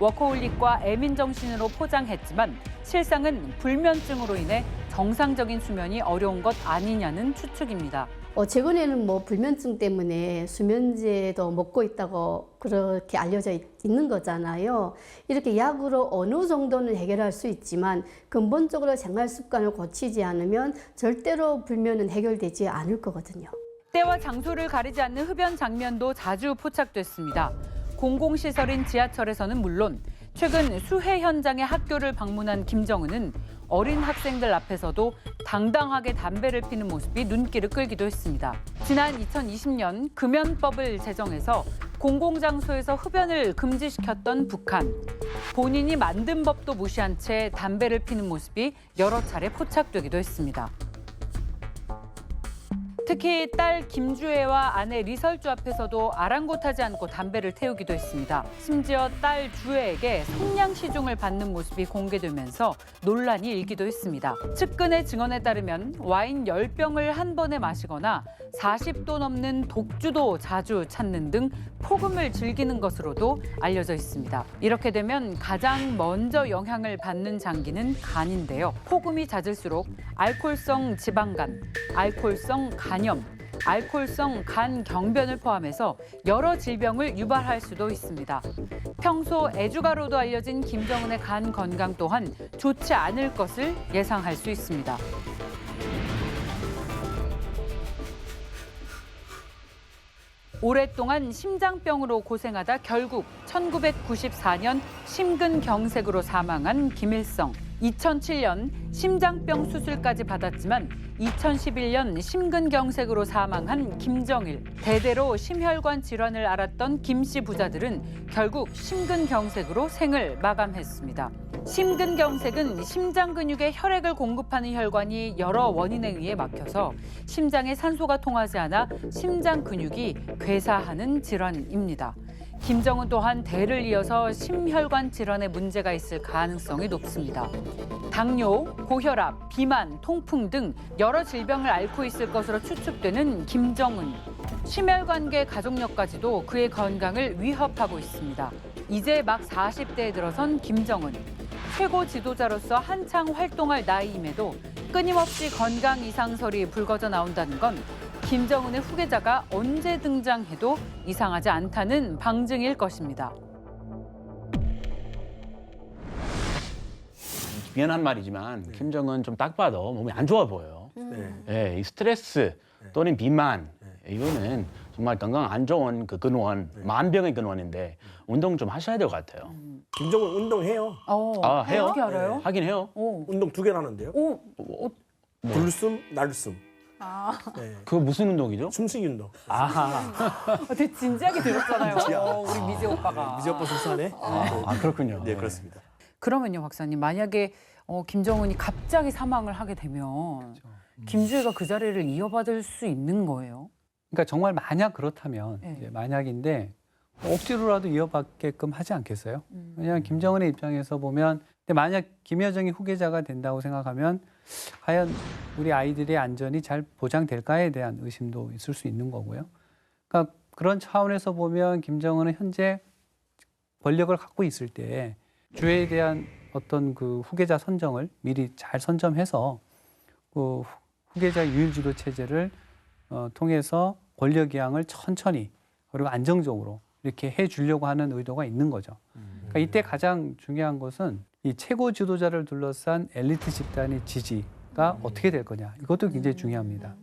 워커홀릭과 애민 정신으로 포장했지만 실상은 불면증으로 인해 정상적인 수면이 어려운 것 아니냐는 추측입니다. 최근에는 뭐 불면증 때문에 수면제도 먹고 있다고 그렇게 알려져 있는 거잖아요. 이렇게 약으로 어느 정도는 해결할 수 있지만 근본적으로 생활 습관을 고치지 않으면 절대로 불면은 해결되지 않을 거거든요. 때와 장소를 가리지 않는 흡연 장면도 자주 포착됐습니다. 공공시설인 지하철에서는 물론 최근 수해 현장의 학교를 방문한 김정은은 어린 학생들 앞에서도 당당하게 담배를 피는 모습이 눈길을 끌기도 했습니다. 지난 2020년 금연법을 제정해서 공공장소에서 흡연을 금지시켰던 북한. 본인이 만든 법도 무시한 채 담배를 피는 모습이 여러 차례 포착되기도 했습니다. 특히 딸 김주애와 아내 리설주 앞에서도 아랑곳하지 않고 담배를 태우기도 했습니다. 심지어 딸 주애에게 성냥시중을 받는 모습이 공개되면서 논란이 일기도 했습니다. 측근의 증언에 따르면 와인 10병을 한 번에 마시거나 40도 넘는 독주도 자주 찾는 등 폭음을 즐기는 것으로도 알려져 있습니다. 이렇게 되면 가장 먼저 영향을 받는 장기는 간인데요. 폭음이 잦을수록 알코올성 지방간, 알코올성 간염, 알코올성 간 경변을 포함해서 여러 질병을 유발할 수도 있습니다. 평소 애주가로도 알려진 김정은의 간 건강 또한 좋지 않을 것을 예상할 수 있습니다. 오랫동안 심장병으로 고생하다 결국 1994년 심근경색으로 사망한 김일성. 2007년 심장병 수술까지 받았지만 2011년 심근경색으로 사망한 김정일. 대대로 심혈관 질환을 앓았던 김씨 부자들은 결국 심근경색으로 생을 마감했습니다. 심근경색은 심장 근육에 혈액을 공급하는 혈관이 여러 원인에 의해 막혀서 심장에 산소가 통하지 않아 심장 근육이 괴사하는 질환입니다. 김정은 또한 대를 이어서 심혈관 질환에 문제가 있을 가능성이 높습니다. 당뇨, 고혈압, 비만, 통풍 등 여러 질병을 앓고 있을 것으로 추측되는 김정은. 심혈관계 가족력까지도 그의 건강을 위협하고 있습니다. 이제 막 40대에 들어선 김정은. 최고 지도자로서 한창 활동할 나이임에도 끊임없이 건강 이상설이 불거져 나온다는 건 김정은의 후계자가 언제 등장해도 이상하지 않다는 방증일 것입니다. 미안한 말이지만 김정은 좀 딱 봐도 몸이 안 좋아 보여요. 이 스트레스 또는 비만 이거는 정말 건강 안 좋은 그 근원, 만병의 근원인데 운동 좀 하셔야 될 것 같아요. 김정은 운동해요. 해요? 어떻게 알아요? 하긴 해요. 운동 2개나 하는데요. 불숨, 날숨. 네. 그거 무슨 운동이죠? 숨쉬기 운동. 되게 진지하게 들었잖아요. 우리 미재 오빠가. 미제 오빠 술사네. 그렇군요. 네, 그렇습니다. 그러면요, 박사님. 만약에 김정은이 갑자기 사망을 하게 되면 김주애가 그 자리를 이어받을 수 있는 거예요? 그러니까 정말 만약 그렇다면 네. 이제 만약인데 억지로라도 이어받게끔 하지 않겠어요? 왜냐하면 김정은의 입장에서 보면 근데 만약 김여정이 후계자가 된다고 생각하면 과연 우리 아이들의 안전이 잘 보장될까에 대한 의심도 있을 수 있는 거고요. 그러니까 그런 차원에서 보면 김정은은 현재 권력을 갖고 있을 때 주에 대한 어떤 그 후계자 선정을 미리 잘 선점해서 그 후계자 유일지도 체제를 통해서 권력 이양을 천천히 그리고 안정적으로 이렇게 해주려고 하는 의도가 있는 거죠. 그러니까 이때 가장 중요한 것은 이 최고 지도자를 둘러싼 엘리트 집단의 지지가 어떻게 될 거냐. 이것도 굉장히 중요합니다.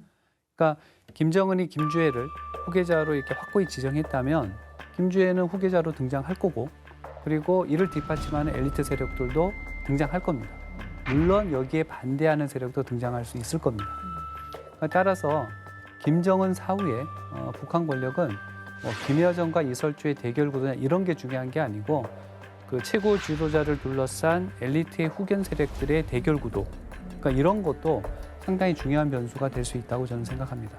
그러니까 김정은이 김주애를 후계자로 이렇게 확고히 지정했다면 김주애는 후계자로 등장할 거고 그리고 이를 뒷받침하는 엘리트 세력들도 등장할 겁니다. 물론 여기에 반대하는 세력도 등장할 수 있을 겁니다. 그러니까 따라서 김정은 사후에 북한 권력은 김여정과 이설주의 대결 구도냐 이런 게 중요한 게 아니고 그 최고 지도자를 둘러싼 엘리트의 후견 세력들의 대결 구도, 그러니까 이런 것도 상당히 중요한 변수가 될 수 있다고 저는 생각합니다.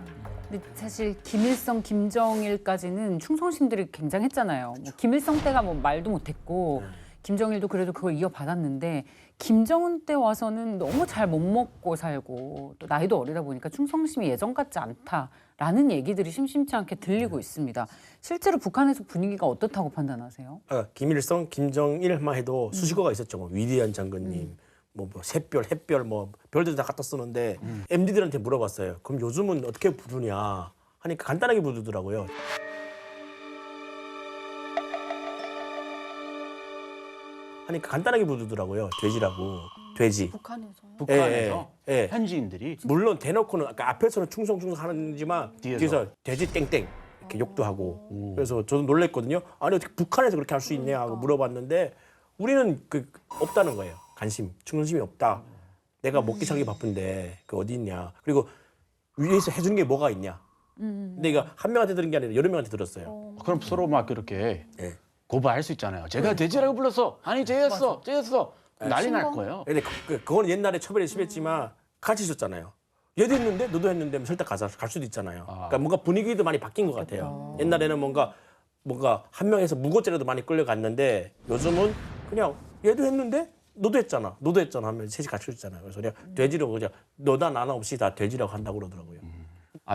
근데 사실 김일성, 김정일까지는 충성심들이 굉장했잖아요. 뭐 김일성 때가 뭐 말도 못했고 김정일도 그래도 그걸 이어받았는데 김정은 때 와서는 너무 잘 못 먹고 살고 또 나이도 어리다 보니까 충성심이 예전 같지 않다라는 얘기들이 심심치 않게 들리고 있습니다. 실제로 북한에서 분위기가 어떻다고 판단하세요? 김일성, 김정일만 해도 수식어가 있었죠. 뭐 위대한 장군님, 뭐 샛별, 햇별, 뭐 별들 다 갖다 쓰는데 MD들한테 물어봤어요. 그럼 요즘은 어떻게 부르냐 하니까 간단하게 부르더라고요. 돼지라고. 돼지. 북한에서요? 북한에서 예. 현지인들이 물론 대놓고는 아까 앞에서는 충성 하는지만 뒤에서 돼지 땡땡 이렇게 욕도 하고. 그래서 저도 놀랬거든요. 아니 어떻게 북한에서 그렇게 할 수 있냐 하고 물어봤는데 우리는 그 없다는 거예요. 관심, 충성심이 없다. 내가 먹기 살기 바쁜데 그 어디 있냐. 그리고 위에서 해주는 게 뭐가 있냐. 근데 이거 한 명한테 들은 게 아니라 여러 명한테 들었어요. 그럼 서로 막 이렇게 예. 고발할 수 있잖아요. 제가 돼지라고 불렀어. 아니 쟤였어. 난리 날 거예요. 근데 그건 옛날에 처벌이 심했지만 같이 있었잖아요. 얘도 했는데 너도 했는데 설득 갈 수도 있잖아요. 그러니까 뭔가 분위기도 많이 바뀐 것 같아요. 옛날에는 뭔가 한 명에서 무고죄라도 많이 끌려갔는데 요즘은 그냥 얘도 했는데 너도 했잖아 하면 셋이 같이 있잖아요. 그래서 그냥 돼지라고 그냥 너나 나나 없이 다 돼지라고 한다고 그러더라고요.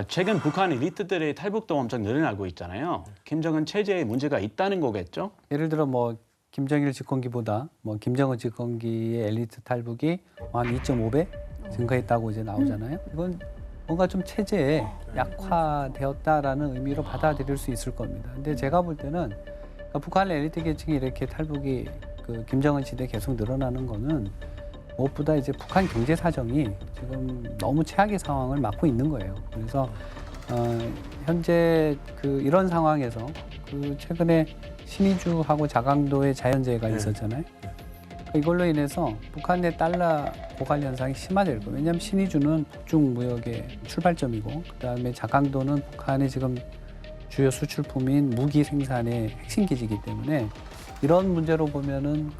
최근 북한 엘리트들의 탈북도 엄청 늘어나고 있잖아요. 김정은 체제에 문제가 있다는 거겠죠? 예를 들어 뭐 김정일 집권기보다 뭐 김정은 집권기의 엘리트 탈북이 한 2.5배 증가했다고 이제 나오잖아요. 이건 뭔가 좀 체제에 약화되었다라는 의미로 받아들일 수 있을 겁니다. 근데 제가 볼 때는 그러니까 북한 엘리트 계층이 이렇게 탈북이 그 김정은 시대에 계속 늘어나는 거는 무엇보다 이제 북한 경제 사정이 지금 너무 최악의 상황을 맞고 있는 거예요. 그래서 현재 이런 상황에서 최근에 신의주하고 자강도의 자연재해가 있었잖아요. 이걸로 인해서 북한의 달러 고갈 현상이 심화될 거예요. 왜냐하면 신의주는 북중 무역의 출발점이고 그다음에 자강도는 북한의 지금 주요 수출품인 무기 생산의 핵심 기지이기 때문에 이런 문제로 보면은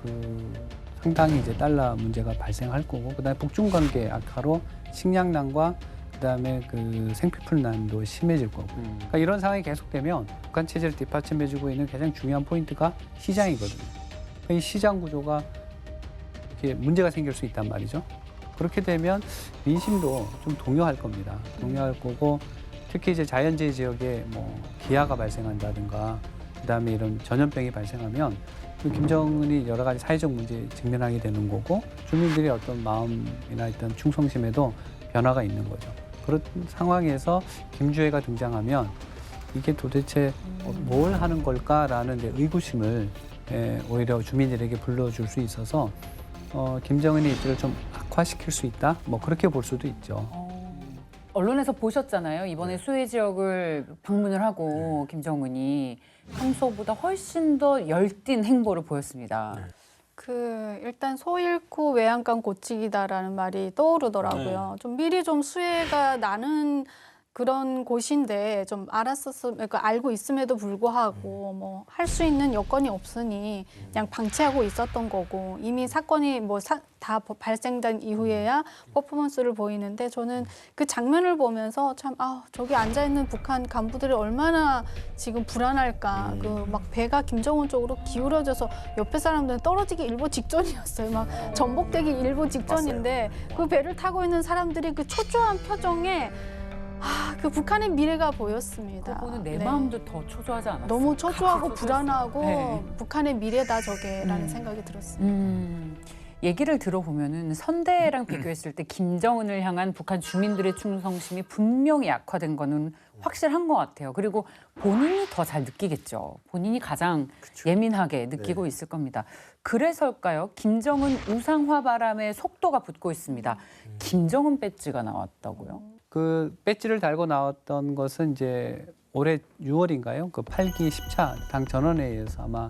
상당히 이제 달러 문제가 발생할 거고 그다음에 북중 관계 악화로 식량난과 그다음에 생필품난도 심해질 거고 그러니까 이런 상황이 계속되면 북한 체제를 뒷받침해주고 있는 가장 중요한 포인트가 시장이거든요. 그러니까 이 시장 구조가 이렇게 문제가 생길 수 있단 말이죠. 그렇게 되면 민심도 좀 동요할 겁니다. 동요할 거고 특히 이제 자연재해 지역에 기아가 발생한다든가 그다음에 이런 전염병이 발생하면 김정은이 여러 가지 사회적 문제에 직면하게 되는 거고 주민들의 어떤 마음이나 어떤 충성심에도 변화가 있는 거죠. 그런 상황에서 김주애가 등장하면 이게 도대체 뭘 하는 걸까라는 의구심을 오히려 주민들에게 불러줄 수 있어서 김정은의 입지를 좀 악화시킬 수 있다? 그렇게 볼 수도 있죠. 언론에서 보셨잖아요. 이번에 수해 지역을 방문을 하고 김정은이 평소보다 훨씬 더 열띤 행보를 보였습니다. 일단 소 잃고 외양간 고치기다라는 말이 떠오르더라고요. 좀 미리 좀 수해가 나는 그런 곳인데 좀 그러니까 알고 있음에도 불구하고 할 수 있는 여건이 없으니 그냥 방치하고 있었던 거고 이미 사건이 다 발생된 이후에야 퍼포먼스를 보이는데 저는 그 장면을 보면서 참 저기 앉아 있는 북한 간부들이 얼마나 지금 불안할까. 막 배가 김정은 쪽으로 기울어져서 옆에 사람들은 떨어지기 일보 직전이었어요. 막 전복되기 일보 직전인데 그 배를 타고 있는 사람들이 그 초조한 표정에 북한의 미래가 보였습니다. 그거 보는 내 마음도 더 초조하지 않았어요? 너무 초조하고 불안하고 북한의 미래다 저게라는 생각이 들었습니다. 얘기를 들어보면은 선대랑 비교했을 때 김정은을 향한 북한 주민들의 충성심이 분명히 약화된 거는 확실한 것 같아요. 그리고 본인이 더 잘 느끼겠죠. 본인이 가장 예민하게 느끼고 있을 겁니다. 그래서일까요? 김정은 우상화 바람에 속도가 붙고 있습니다. 김정은 배지가 나왔다고요? 배지를 달고 나왔던 것은 이제 올해 6월인가요? 8기 10차 당 전원회의에서 아마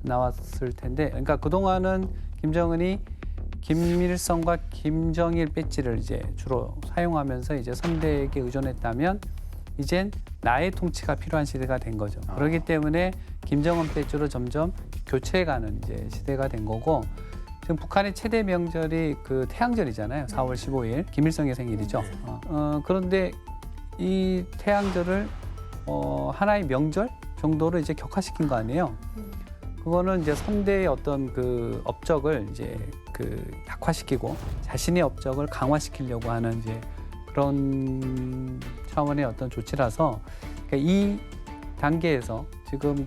나왔을 텐데, 그러니까 그동안은 김정은이 김일성과 김정일 배지를 이제 주로 사용하면서 이제 선대에게 의존했다면, 이젠 나의 통치가 필요한 시대가 된 거죠. 그렇기 때문에 김정은 배지로 점점 교체해가는 이제 시대가 된 거고. 지금 북한의 최대 명절이 태양절이잖아요. 4월 15일 김일성의 생일이죠. 그런데 이 태양절을 하나의 명절 정도로 이제 격화시킨 거 아니에요. 그거는 이제 선대의 어떤 업적을 이제 약화시키고 자신의 업적을 강화시키려고 하는 이제 그런 차원의 어떤 조치라서, 그러니까 이 단계에서 지금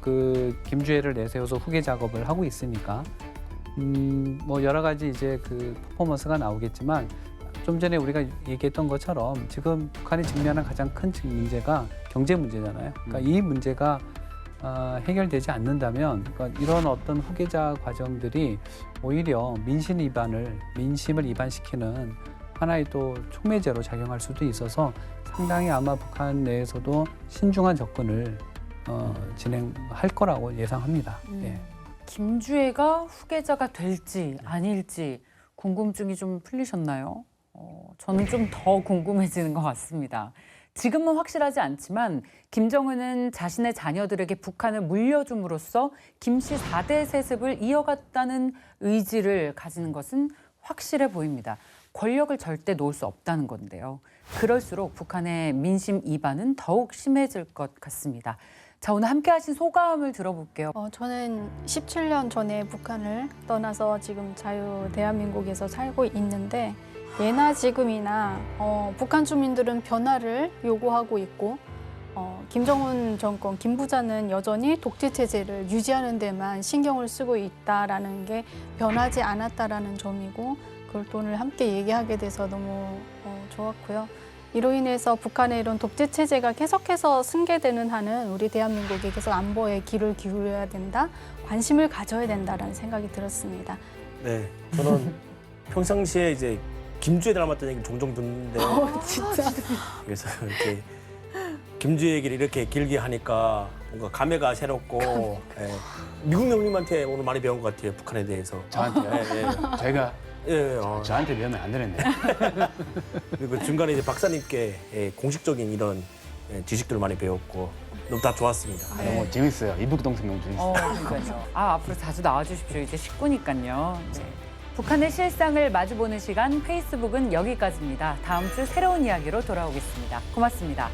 김주애를 내세워서 후계 작업을 하고 있으니까. 여러 가지 이제 퍼포먼스가 나오겠지만 좀 전에 우리가 얘기했던 것처럼 지금 북한이 직면한 가장 큰 문제가 경제 문제잖아요. 그러니까 이 문제가 해결되지 않는다면 이런 어떤 후계자 과정들이 오히려 민심을 이반시키는 하나의 또 촉매제로 작용할 수도 있어서 상당히 아마 북한 내에서도 신중한 접근을 진행할 거라고 예상합니다. 네. 김주애가 후계자가 될지 아닐지 궁금증이 좀 풀리셨나요? 저는 좀 더 궁금해지는 것 같습니다. 지금은 확실하지 않지만 김정은은 자신의 자녀들에게 북한을 물려줌으로써 김씨 4대 세습을 이어갔다는 의지를 가지는 것은 확실해 보입니다. 권력을 절대 놓을 수 없다는 건데요. 그럴수록 북한의 민심 이반은 더욱 심해질 것 같습니다. 자, 오늘 함께 하신 소감을 들어볼게요. 저는 17년 전에 북한을 떠나서 지금 대한민국에서 살고 있는데 예나 지금이나 북한 주민들은 변화를 요구하고 있고 김정은 정권, 김 부자는 여전히 독재 체제를 유지하는 데만 신경을 쓰고 있다라는 게 변하지 않았다라는 점이고 그걸 오늘 함께 얘기하게 돼서 너무 좋았고요. 이로 인해서 북한의 이런 독재 체제가 계속해서 승계되는 한은 우리 대한민국이 계속 안보에 귀를 기울여야 된다, 관심을 가져야 된다라는 생각이 들었습니다. 네, 저는 평상시에 이제 김주애 닮았다는 얘기 종종 듣는데 진짜. 그래서 이렇게 김주 얘기를 이렇게 길게 하니까 뭔가 감회가 새롭고 예. 미국 형님한테 오늘 많이 배운 것 같아요. 북한에 대해서. 저한테요? 예, 제가 예. 저한테 배우면 안 되는데. 그리고 중간에 이제 박사님께 공식적인 이런 지식들을 많이 배웠고 너무 다 좋았습니다. 너무 재밌어요. 이북 동생 너무 재밌어요. 그러니까요. 앞으로 자주 나와주십시오. 이제 식구니까요. 네. 북한의 실상을 마주보는 시간 페이스북은 여기까지입니다. 다음 주 새로운 이야기로 돌아오겠습니다. 고맙습니다.